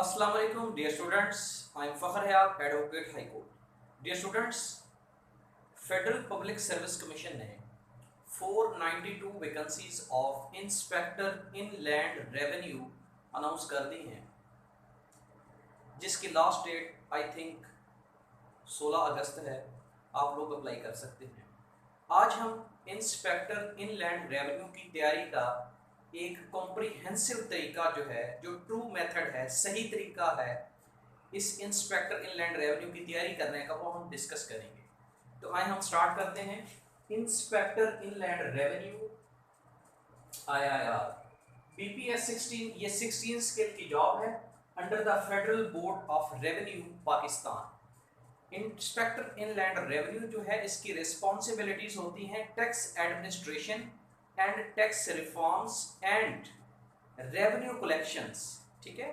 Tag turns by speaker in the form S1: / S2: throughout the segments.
S1: अस्सलाम वालेकुम dear students, I am Fakhar Hayat, advocate high court. Dear students, federal public service commission ने 492 vacancies of inspector in land revenue announce कर दी हैं, जिसकी लास्ट डेट आई थिंक 16 अगस्त है। आप लोग अप्लाई कर सकते हैं। आज हम इंस्पेक्टर इन लैंड रेवेन्यू की तैयारी का एक कॉम्प्रिहेंसिव तरीका जो है, जो ट्रू मेथड है, सही तरीका है इस इंस्पेक्टर इन लैंड रेवेन्यू की तैयारी करने का, वो हम डिस्कस करेंगे। तो आइए हम स्टार्ट करते हैं। Inspector in land revenue IIR BPS 16, ये 16 स्केल की जॉब है under the federal board of revenue Pakistan. Inspector in land revenue जो है, इसकी रिस्पॉन्सिबिलिटीज होती हैं tax administration and tax reforms and revenue collections. ठीक है,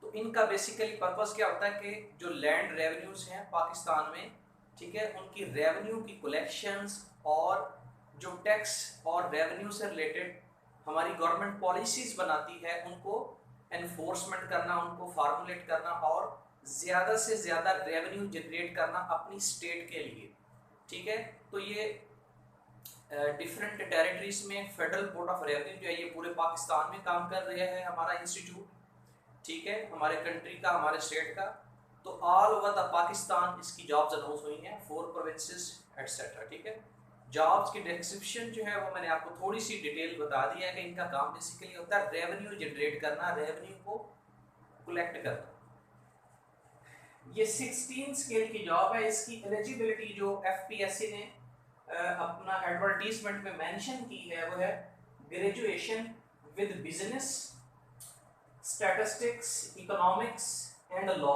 S1: तो इनका बेसिकली पर्पस क्या होता है कि जो लैंड रेवेन्यूज हैं पाकिस्तान में, ठीक है, उनकी रेवेन्यू की कलेक्शंस और जो टैक्स और रेवेन्यू से रिलेटेड हमारी गवर्नमेंट पॉलिसीज बनाती है, उनको एनफोर्समेंट करना, उनको फार्मुलेट करना और ज़्यादा से ज़्यादा रेवेन्यू जनरेट करना अपनी स्टेट के लिए। ठीक है, तो ये डिफरेंट टेरिटरीज में फेडरल बोर्ड ऑफ रेवेन्यू जो है, ये पूरे पाकिस्तान में काम कर रहा है हमारा इंस्टीट्यूट। ठीक है, हमारे कंट्री का, हमारे स्टेट का। तो ऑल ओवर द पाकिस्तान इसकी जॉब्स अनाउंस हुई हैं, 4 प्रोविंसेस एटसेट्रा। ठीक है, जॉब्स की डिस्क्रिप्शन जो है वो मैंने आपको थोड़ी सी डिटेल बता दी है कि इनका काम बेसिकली होता है रेवेन्यू जनरेट करना, रेवेन्यू को कलेक्ट करना। ये 16 स्केल की जॉब है। इसकी एलिजिबिलिटी जो FPSC ने अपना एडवर्टीजमेंट में मेंशन की है वो है graduation with business, statistics, economics and law.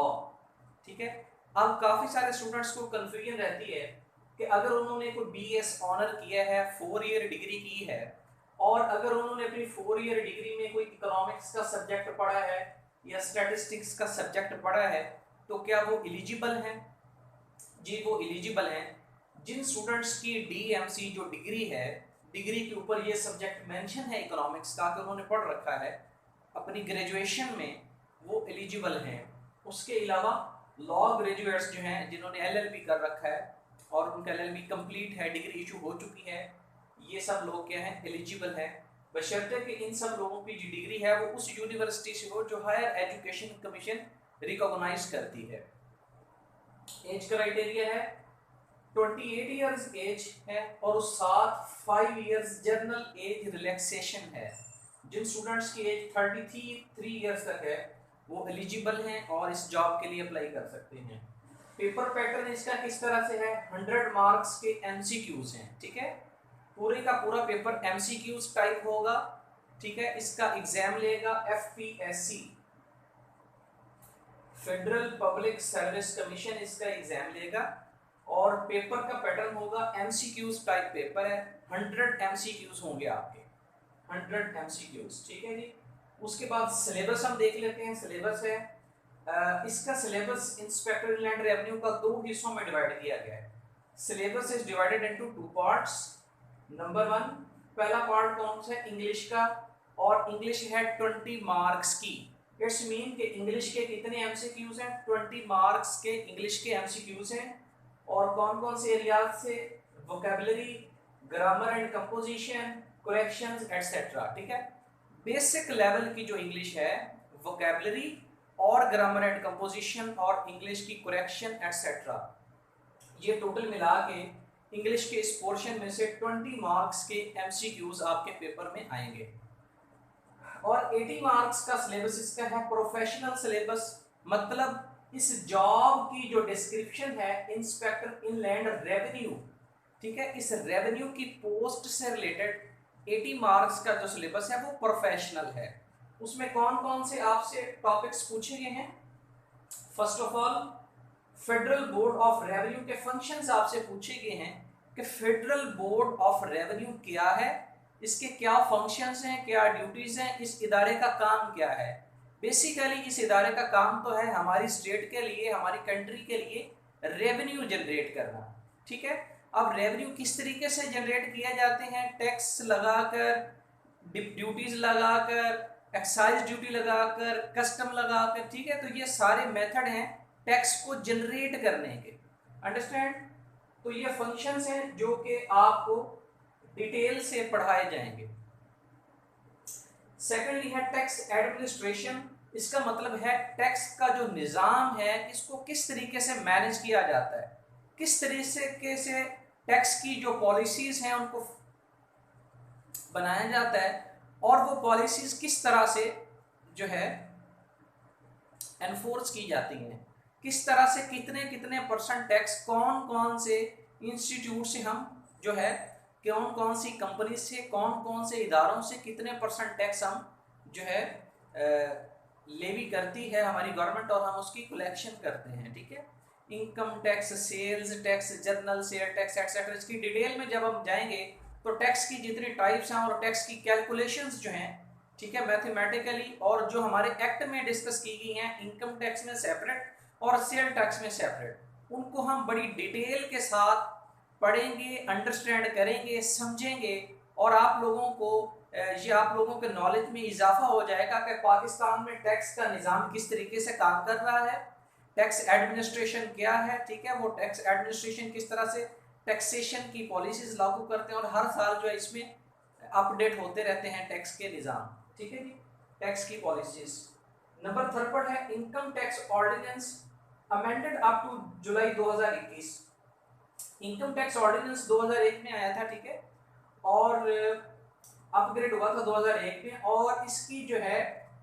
S1: ठीक है, अब काफ़ी सारे स्टूडेंट्स को कंफ्यूजन रहती है कि अगर उन्होंने कोई BS ऑनर किया है, 4 ईयर डिग्री की है, और अगर उन्होंने अपनी 4 ईयर डिग्री में कोई इकोनॉमिक्स का सब्जेक्ट पढ़ा है या स्टैटिस्टिक्स का सब्जेक्ट पढ़ा है, तो क्या वो एलिजिबल हैं? जी, वो एलिजिबल हैं। जिन स्टूडेंट्स की DMC जो डिग्री है, डिग्री के ऊपर ये सब्जेक्ट मेंशन है इकोनॉमिक्स का, कि उन्होंने पढ़ रखा है अपनी ग्रेजुएशन में, वो एलिजिबल हैं। उसके अलावा लॉ ग्रेजुएट्स जो हैं, जिन्होंने LLB कर रखा है और उनका LLB कंप्लीट है, डिग्री इशू हो चुकी है, ये सब लोग क्या हैं, एलिजिबल हैं, बशर्ते कि इन सब लोगों की जो डिग्री है वो उस यूनिवर्सिटी से हो जो हायर एजुकेशन कमीशन रिकॉग्नाइज करती है। एज क्राइटेरिया है 28 इयर्स एज है, और उस साथ 5 इयर्स जनरल एज रिलैक्सेशन है। जिन स्टूडेंट्स की एज 33 इयर्स तक है वो एलिजिबल हैं और इस जॉब के लिए अप्लाई कर सकते हैं। पेपर पैटर्न इसका किस तरह से है? 100 मार्क्स के MCQs हैं। ठीक है, पूरे का पूरा पेपर MCQs टाइप होगा। ठीक है, इसका एग्जाम लेगा FPSC, federal public service commission, इसका एग्जाम लेगा और पेपर का पैटर्न होगा MCQs टाइप पेपर है। 100 MCQs होंगे आपके, 100 MCQs। ठीक है जी। उसके बाद सिलेबस हम देख लेते हैं। सिलेबस है इसका syllabus inspector in land revenue का 2 हिस्सों में डिवाइड किया गया है। Syllabus is divided into 2 parts. Number 1, पहला पार्ट कौन सा है? इंग्लिश का, और इंग्लिश है 20 मार्क्स की। इट्स मीन कि इंग्लिश के कितने MCQs हैं? 20 मार्क्स के इंग्लिश के MCQs हैं। और कौन कौन से एरियाज से? Vocabulary, grammar and composition, corrections etcetera. ठीक है, बेसिक लेवल की जो इंग्लिश है, वोकैबुलरी और ग्रामर एंड कंपोजिशन और इंग्लिश की करेक्शन एटसेट्रा, ये टोटल मिला के इंग्लिश के इस पोर्शन में से 20 मार्क्स के MCQs आपके पेपर में आएंगे। और 80 मार्क्स का सिलेबस इसका है प्रोफेशनल सिलेबस। मतलब इस जॉब की जो डिस्क्रिप्शन है इंस्पेक्टर इन लैंड रेवेन्यू, ठीक है, इस रेवेन्यू की पोस्ट से रिलेटेड 80 मार्क्स का जो सिलेबस है वो प्रोफेशनल है। उसमें कौन कौन से आपसे टॉपिक्स पूछे गए हैं? First of all, federal board of revenue के फंक्शंस आपसे पूछे गए हैं कि फेडरल बोर्ड ऑफ रेवेन्यू क्या है, इसके क्या फंक्शंस हैं, क्या ड्यूटीज हैं, इस इदारे का काम क्या है। बेसिकली इस इदारे का काम तो है हमारी स्टेट के लिए, हमारी कंट्री के लिए रेवेन्यू जनरेट करना। ठीक है, अब रेवेन्यू किस तरीके से जनरेट किया जाते हैं? टैक्स लगाकर, ड्यूटीज लगाकर, एक्साइज ड्यूटी लगाकर, कस्टम लगाकर, ठीक है। तो ये सारे मेथड हैं टैक्स को जनरेट करने के, अंडरस्टैंड। तो ये फंक्शंस हैं जो कि आपको डिटेल से पढ़ाए जाएंगे। सेकेंडली है टैक्स एडमिनिस्ट्रेशन। इसका मतलब है टैक्स का जो निज़ाम है इसको किस तरीके से मैनेज किया जाता है, किस तरीके से टैक्स की जो पॉलिसीज हैं उनको बनाया जाता है, और वो पॉलिसीज किस तरह से जो है एनफोर्स की जाती हैं, किस तरह से कितने कितने परसेंट टैक्स कौन कौन से इंस्टीट्यूट से हम जो है, कौन कौन सी कंपनी से, कौन कौन से इदारों से कितने परसेंट टैक्स हम जो है लेवी करती है हमारी गवर्नमेंट, और हम उसकी कलेक्शन करते हैं, ठीक है। Income tax, sales tax, general share tax etcetera. इसकी डिटेल में जब हम जाएंगे तो टैक्स की जितनी टाइप्स हैं और टैक्स की कैलकुलेशंस जो हैं, ठीक है, मैथमेटिकली, और जो हमारे एक्ट में डिस्कस की गई हैं, इनकम टैक्स में सेपरेट और सेल टैक्स में सेपरेट, उनको हम बड़ी डिटेल के साथ पढ़ेंगे, अंडरस्टैंड करेंगे, समझेंगे, और आप लोगों को ये आप लोगों के नॉलेज में इजाफा हो जाएगा कि पाकिस्तान में टैक्स का निज़ाम किस तरीके से काम कर रहा है, टैक्स एडमिनिस्ट्रेशन क्या है, ठीक है। वो टैक्स एडमिनिस्ट्रेशन किस तरह से टैक्सेशन की पॉलिसीज लागू करते हैं, और हर साल जो है इसमें अपडेट होते रहते हैं टैक्स के निज़ाम, ठीक है जी, टैक्स की पॉलिसीज। नंबर थर्ड पर है income tax ordinance amended up to July 2021। Income tax ordinance 2001 में आया था, ठीक है, और अपग्रेड हुआ था 2001 में, और इसकी जो है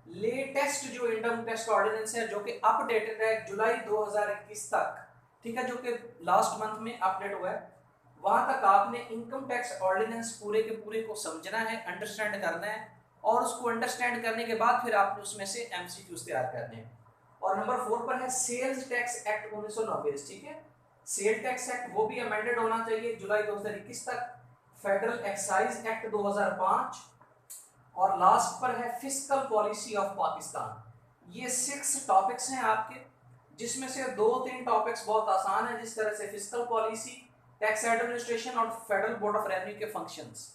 S1: लेटेस्ट जो इनकम टैक्स ऑर्डिनेंस है जो कि अपडेटेड है जुलाई 2021 तक, ठीक है, जो कि लास्ट मंथ में अपडेट हुआ है। वहां तक आपने इनकम टैक्स ऑर्डिनेंस पूरे के पूरे को समझना है, अंडरस्टैंड करना है, और उसको अंडरस्टैंड करने के बाद फिर आपने उसमें से एमसीक्यूज तैयार करने हैं। और नंबर 4 पर है सेल्स टैक्स एक्ट 1990, ठीक है। सेल टैक्स एक्ट वो भी अमेंडेड होना चाहिए जुलाई 2021 तक। फेडरल एक्साइज एक्ट 2005, और लास्ट पर है फिस्कल पॉलिसी ऑफ पाकिस्तान। ये 6 टॉपिक्स हैं आपके, जिसमें से 2-3 टॉपिक्स बहुत आसान है, जिस तरह से फिस्कल पॉलिसी, टैक्स एडमिनिस्ट्रेशन और फेडरल बोर्ड ऑफ रेवेन्यू के फंक्शंस।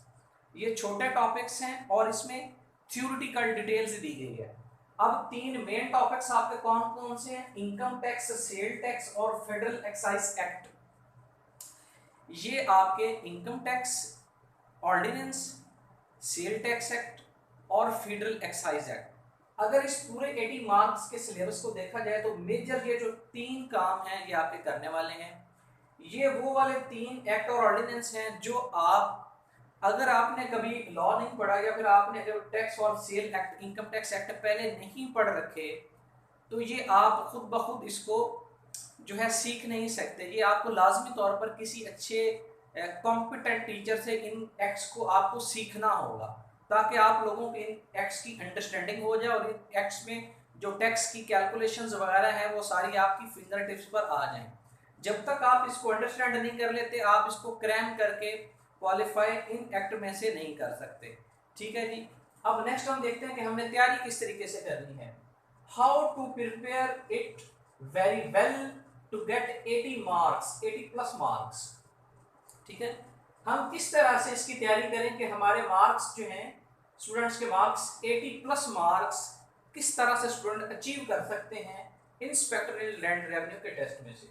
S1: ये छोटे टॉपिक्स हैं और इसमें थ्योरेटिकल डिटेल्स दी गई है। अब 3 मेन टॉपिक्स आपके कौन कौन से हैं, इनकम टैक्स, सेल टैक्स और फेडरल एक्साइज एक्ट। ये आपके income tax ordinance, sale tax act और फेडरल एक्साइज एक्ट। अगर इस पूरे 80 मार्क्स के सिलेबस को देखा जाए तो मेजर ये जो 3 काम हैं ये आपके करने वाले हैं। ये वो वाले 3 एक्ट और ऑर्डिनेंस हैं जो आप, अगर आपने कभी लॉ नहीं पढ़ा या फिर आपने अगर टैक्स और sale act, income tax act पहले नहीं पढ़ रखे, तो ये आप खुद ब खुद इसको जो है सीख नहीं सकते। ये आपको लाजमी तौर पर किसी अच्छे कॉम्पिटेंट टीचर से इन एक्ट्स को आपको सीखना होगा, ताकि आप लोगों के इन एक्ट्स की अंडरस्टैंडिंग हो जाए और इन एक्ट्स में जो टैक्स की कैलकुलेशंस वगैरह हैं वो सारी आपकी फिंगर टिप्स पर आ जाएं। जब तक आप इसको अंडरस्टैंड नहीं कर लेते, आप इसको क्रैम करके क्वालिफाई इन एक्ट में से नहीं कर सकते, ठीक है जी। अब नेक्स्ट हम देखते हैं कि हमने तैयारी किस तरीके से करनी है। How to prepare it very well to get 80 marks, 80 plus marks, ठीक है। हम किस तरह से इसकी तैयारी करें कि हमारे मार्क्स जो हैं, स्टूडेंट्स के मार्क्स 80 प्लस मार्क्स किस तरह से स्टूडेंट अचीव कर सकते हैं इंस्पेक्टोरल लैंड रेवेन्यू के टेस्ट में से।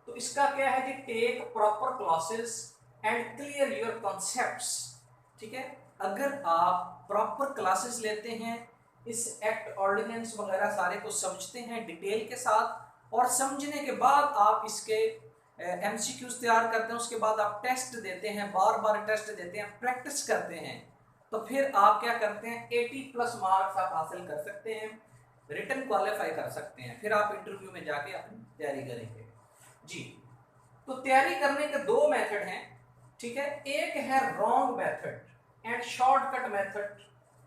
S1: तो इसका क्या है कि take proper classes and clear your concepts, ठीक है। अगर आप प्रॉपर क्लासेस लेते हैं, इस एक्ट ऑर्डिनेंस वगैरह सारे को समझते हैं डिटेल के साथ, और समझने के बाद आप इसके एमसीक्यूज तैयार करते हैं, उसके बाद आप टेस्ट देते हैं, बार बार टेस्ट देते हैं, प्रैक्टिस करते हैं, तो फिर आप क्या करते हैं 80 प्लस मार्क्स आप हासिल कर सकते हैं, रिटन क्वालिफाई कर सकते हैं, फिर आप इंटरव्यू में जाके अपनी तैयारी करेंगे जी। तो तैयारी करने के 2 मेथड हैं, ठीक है। एक है wrong method and shortcut method,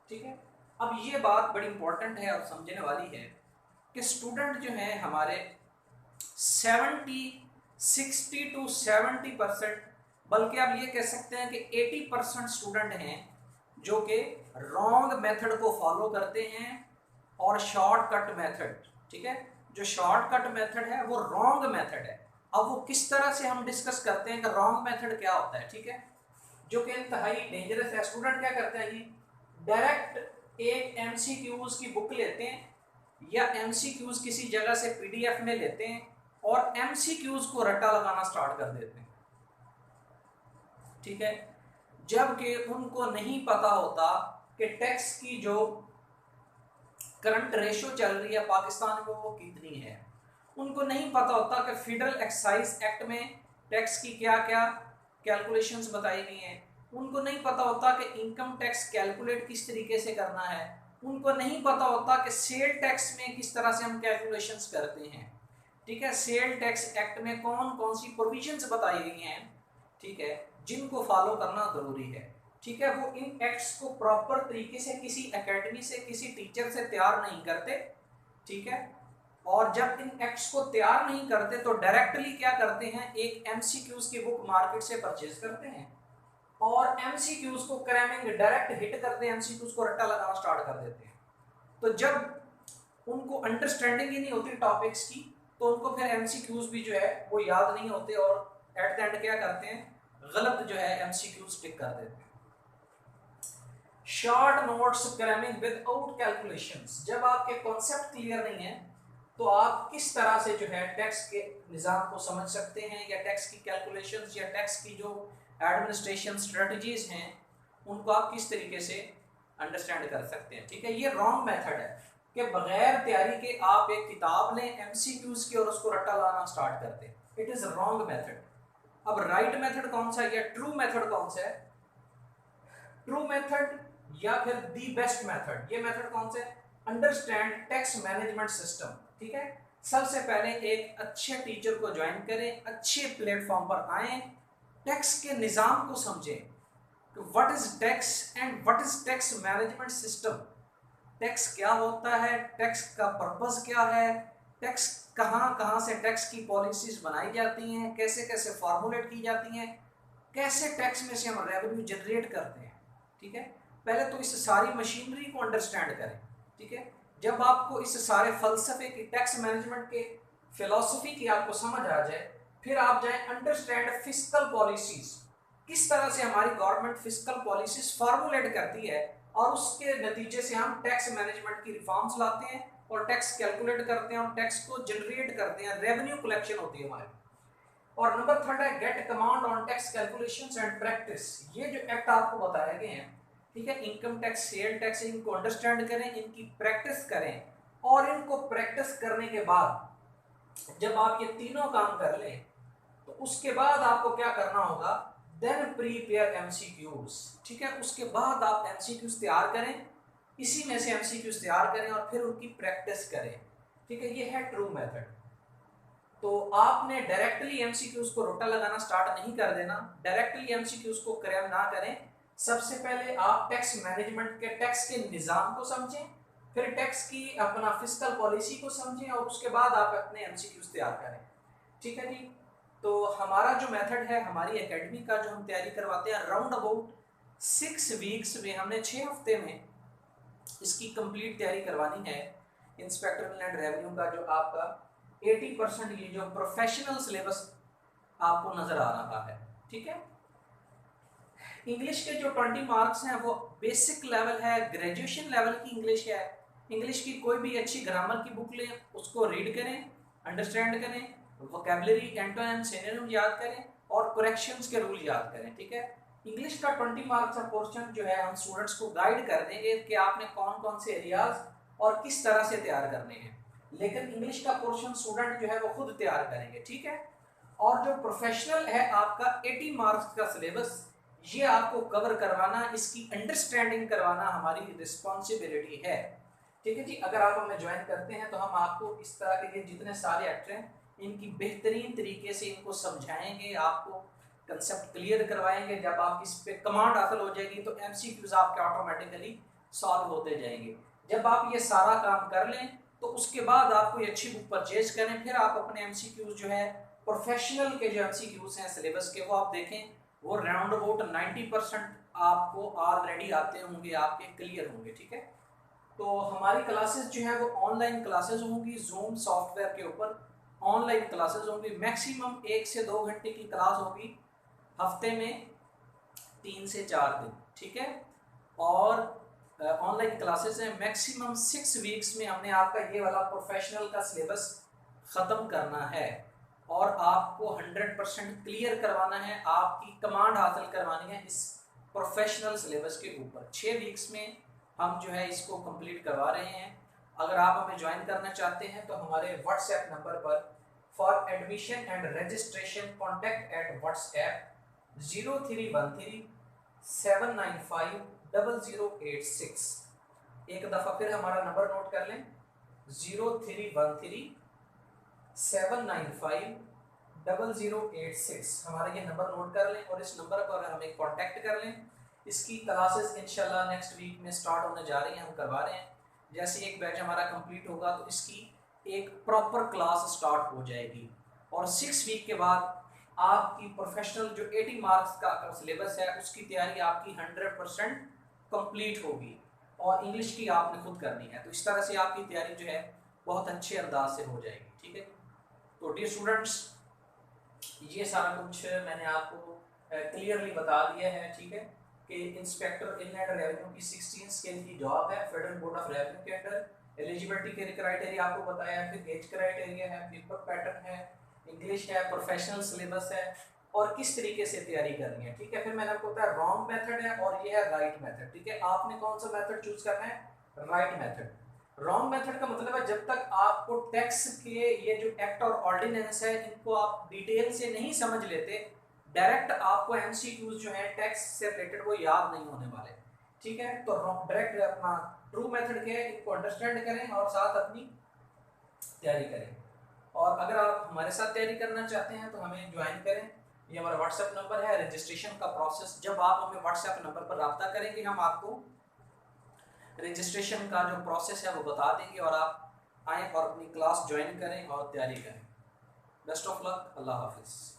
S1: ठीक है। अब ये बात बड़ी इंपॉर्टेंट है और समझने वाली है कि स्टूडेंट जो हैं हमारे 60 to 70%, बल्कि आप ये कह सकते हैं कि 80% स्टूडेंट हैं जो कि रॉन्ग मेथड को फॉलो करते हैं और शॉर्टकट मेथड, ठीक है। जो शॉर्टकट मेथड है वो रॉन्ग मेथड है। अब वो किस तरह से हम डिस्कस करते हैं कि रॉन्ग मेथड क्या होता है, ठीक है, जो कि इंतहाई डेंजरस है। स्टूडेंट क्या करते हैं जी, डायरेक्ट एक एमसीक्यूज की बुक लेते हैं या एमसीक्यूज किसी जगह से पीडीएफ में लेते हैं और एमसीक्यूज को रट्टा लगाना स्टार्ट कर देते हैं, ठीक है, जबकि उनको नहीं पता होता कि टैक्स की जो करंट रेशो चल रही है पाकिस्तान में वो कितनी है। उनको नहीं पता होता कि फेडरल एक्साइज एक्ट में टैक्स की क्या क्या कैलकुलेशंस बताई गई हैं। उनको नहीं पता होता कि इनकम टैक्स कैलकुलेट किस तरीके से करना है। उनको नहीं पता होता कि सेल टैक्स में किस तरह से हम कैलकुलेशंस करते हैं, ठीक है। सेल टैक्स एक्ट में कौन कौन सी प्रोविजंस बताई गई हैं, ठीक है, जिनको फॉलो करना जरूरी है, ठीक है। वो इन एक्ट्स को प्रॉपर तरीके से किसी एकेडमी से किसी टीचर से तैयार नहीं करते, ठीक है। और जब इन एक्ट्स को तैयार नहीं करते तो डायरेक्टली क्या करते हैं, एक एमसीक्यूज की बुक मार्केट से परचेज करते हैं और एमसीक्यूज को क्रैमिंग डायरेक्ट हिट करते हैं, एमसीक्यूज को रट्टा लगाना स्टार्ट कर देते हैं। तो जब उनको अंडरस्टैंडिंग ही नहीं होती टॉपिक्स की तो उनको फिर एमसीक्यूज भी जो है वो याद नहीं होते और एट द एंड क्या करते हैं, गलत जो है एमसीक्यूज टिक कर देते हैं। Short notes cramming without calculations, जब आपके कॉन्सेप्ट क्लियर नहीं है तो आप किस तरह से जो है टैक्स के निज़ाम को समझ सकते हैं या टैक्स की कैलकुलेशंस या टैक्स की जो एडमिनिस्ट्रेशन स्ट्रेटजीज हैं उनको आप किस तरीके से अंडरस्टैंड कर सकते हैं, ठीक है। ये रॉन्ग मेथड है कि बगैर तैयारी के आप एक किताब लें एमसीक्यूज की और उसको रट्टा लाना स्टार्ट कर दें। It is wrong method. अब राइट मेथड कौन सा है या ट्रू मेथड कौन सा है, ट्रू मेथड या फिर दी बेस्ट मेथड, ये मेथड कौन सा है, अंडरस्टैंड टैक्स मैनेजमेंट सिस्टम, ठीक है। सबसे पहले एक अच्छे टीचर को ज्वाइन करें, अच्छे प्लेटफॉर्म पर आए, टैक्स के निज़ाम को समझें, what is tax and what is tax management system, tax क्या होता है, टैक्स का पर्पस क्या है, टैक्स कहाँ कहाँ से टैक्स की पॉलिसीज बनाई जाती हैं, कैसे कैसे फॉर्मुलेट की जाती हैं, कैसे टैक्स में से हम रेवेन्यू जनरेट करते हैं, ठीक है। पहले तो इस सारी मशीनरी को अंडरस्टैंड करें, ठीक है। जब आपको इस सारे फलसफे की टैक्स मैनेजमेंट के फिलॉसफी की आपको समझ आ जाए फिर आप जाएं अंडरस्टैंड फिस्कल पॉलिसीज, किस तरह से हमारी गवर्नमेंट फिस्कल पॉलिसीज फॉर्मुलेट करती है और उसके नतीजे से हम टैक्स मैनेजमेंट की रिफॉर्म्स लाते हैं और टैक्स कैलकुलेट करते हैं और टैक्स को जनरेट करते हैं, रेवेन्यू कलेक्शन होती है हमारी। और नंबर थर्ड है get command on tax calculations and practice. ये जो एक्ट आपको बताए गए हैं, ठीक है, इनकम टैक्स सेल टैक्स, इनको अंडरस्टैंड करें, इनकी प्रैक्टिस करें और इनको प्रैक्टिस करने के बाद जब आप ये तीनों काम कर लें तो उसके बाद आपको क्या करना होगा, देन प्रीपेयर एमसीक्यूज, ठीक है। उसके बाद आप एमसीक्यूज तैयार करें, इसी में से एमसीक्यूज तैयार करें और फिर उनकी प्रैक्टिस करें, ठीक है। ये है ट्रू मेथड। तो आपने डायरेक्टली एमसीक्यूज को रोटा लगाना स्टार्ट नहीं कर देना, डायरेक्टली एमसीक्यूज को क्रैम ना करें। सबसे पहले आप टैक्स मैनेजमेंट के टैक्स के निज़ाम को समझें, फिर टैक्स की अपना फिस्कल पॉलिसी को समझें और उसके बाद आप अपने एमसीक्यूज तैयार करें, ठीक है जी। तो हमारा जो मेथड है, हमारी एकेडमी का जो हम तैयारी करवाते हैं, राउंड अबाउट 6 वीक्स में, हमने 6 हफ्ते में इसकी कंप्लीट तैयारी करवानी है। इंस्पेक्टर लैंड रेवेन्यू का जो आपका 80% ये जो प्रोफेशनल सिलेबस आपको नजर आ रहा है, ठीक है। इंग्लिश के जो 20 मार्क्स हैं वो बेसिक लेवल है, ग्रेजुएशन लेवल की इंग्लिश है। इंग्लिश की कोई भी अच्छी ग्रामर की बुक लें, उसको रीड करें, अंडरस्टैंड करें, वोकैबुलरी एंटोनिम सिनोनिम याद करें और करेक्शंस के रूल याद करें, ठीक है। इंग्लिश का 20 मार्क्स का पोर्शन जो है हम स्टूडेंट्स को गाइड कर देंगे कि आपने कौन कौन से एरियाज और किस तरह से तैयार करने हैं, लेकिन इंग्लिश का पोर्शन स्टूडेंट जो है वो खुद तैयार करेंगे, ठीक है। और जो प्रोफेशनल है आपका 80 मार्क्स का सिलेबस, ये आपको कवर करवाना, इसकी अंडरस्टैंडिंग करवाना हमारी रिस्पॉन्सिबिलिटी है, ठीक है जी। अगर आप हमें ज्वाइन करते हैं तो हम आपको इस तरह के जितने सारे एक्ट हैं इनकी बेहतरीन तरीके से इनको समझाएंगे, आपको कंसेप्ट क्लियर करवाएंगे। जब आप इस पे कमांड हासिल हो जाएगी तो एमसीक्यूज आपके ऑटोमेटिकली सॉल्व होते जाएंगे। जब आप ये सारा काम कर लें तो उसके बाद आप कोई अच्छी बुक परचेज करें, फिर आप अपने एमसीक्यूज जो है प्रोफेशनल के जो एमसीक्यूज हैं सिलेबस के वो आप देखें, वो राउंड अबाउट 90% आपको ऑलरेडी आते होंगे, आपके क्लियर होंगे, ठीक है। तो हमारी क्लासेस जो है वो ऑनलाइन क्लासेस होंगी, जूम सॉफ्टवेयर के ऊपर ऑनलाइन क्लासेस होंगी। मैक्सिमम 1 से 2 घंटे की क्लास होगी हफ्ते में 3 से 4 दिन, ठीक है। और ऑनलाइन क्लासेस हैं, मैक्सिमम 6 वीक्स में हमने आपका ये वाला प्रोफेशनल का सिलेबस ख़त्म करना है और आपको 100% क्लियर करवाना है, आपकी कमांड हासिल करवानी है इस प्रोफेशनल सिलेबस के ऊपर। 6 वीक्स में हम जो है इसको कंप्लीट करवा रहे हैं। अगर आप हमें ज्वाइन करना चाहते हैं तो हमारे व्हाट्सएप नंबर पर for admission and registration contact at WhatsApp 0313 7950086। एक दफ़ा फिर हमारा नंबर नोट कर लें, 0313 7950086। हमारा ये नंबर नोट कर लें और इस नंबर पर हमें कांटेक्ट कर लें। इसकी क्लासेस इंशाल्लाह नेक्स्ट वीक में स्टार्ट होने जा रही हैं, हम करवा रहे हैं। जैसे एक बैच हमारा कंप्लीट होगा तो इसकी एक प्रॉपर क्लास स्टार्ट हो जाएगी और 6 वीक के बाद आपकी प्रोफेशनल जो 80 मार्क्स का सिलेबस है उसकी तैयारी आपकी 100% कंप्लीट होगी और इंग्लिश की आपने खुद करनी है। तो इस तरह से आपकी तैयारी जो है बहुत अच्छे अंदाज से हो जाएगी। ठीक है, तो डियर स्टूडेंट्स, ये सारा कुछ मैंने आपको क्लियरली बता दिया है। ठीक है, कि इंस्पेक्टर इनलैंड रेवेन्यू की 16 स्केल की जॉब है फेडरल बोर्ड ऑफ रेवेन्यू के अंडर। एलिजिबिलिटी के क्राइटेरिया आपको बताया, फिर एज क्राइटेरिया है, पेपर पैटर्न है, इंग्लिश है, प्रोफेशनल सिलेबस है और किस तरीके से तैयारी करनी है। ठीक है, फिर मैंने आपको बताया रॉन्ग मेथड है और ये है राइट मेथड। ठीक है, आपने कौन सा मेथड चूज करना है? Right method. रॉन्ग मेथड का मतलब है जब तक आपको टैक्स के ये जो एक्ट और ऑर्डिनेंस है इनको आप डिटेल से नहीं समझ लेते, डायरेक्ट आपको एमसीक्यूज जो है टैक्स से रिलेटेड वो याद नहीं होने वाले। ठीक है, तो डायरेक्ट अपना ट्रू मेथड के इनको अंडरस्टैंड करें और साथ अपनी तैयारी करें। और अगर आप हमारे साथ तैयारी करना चाहते हैं तो हमें ज्वाइन करें। ये हमारा व्हाट्सएप नंबर है। रजिस्ट्रेशन का प्रोसेस जब आप हमें व्हाट्सएप नंबर पर रब्ता करेंगे हम आपको रजिस्ट्रेशन का जो प्रोसेस है वो बता देंगे और आप आएँ और अपनी क्लास ज्वाइन करें और तैयारी करें। बेस्ट ऑफ लक, अल्लाह हाफिज़।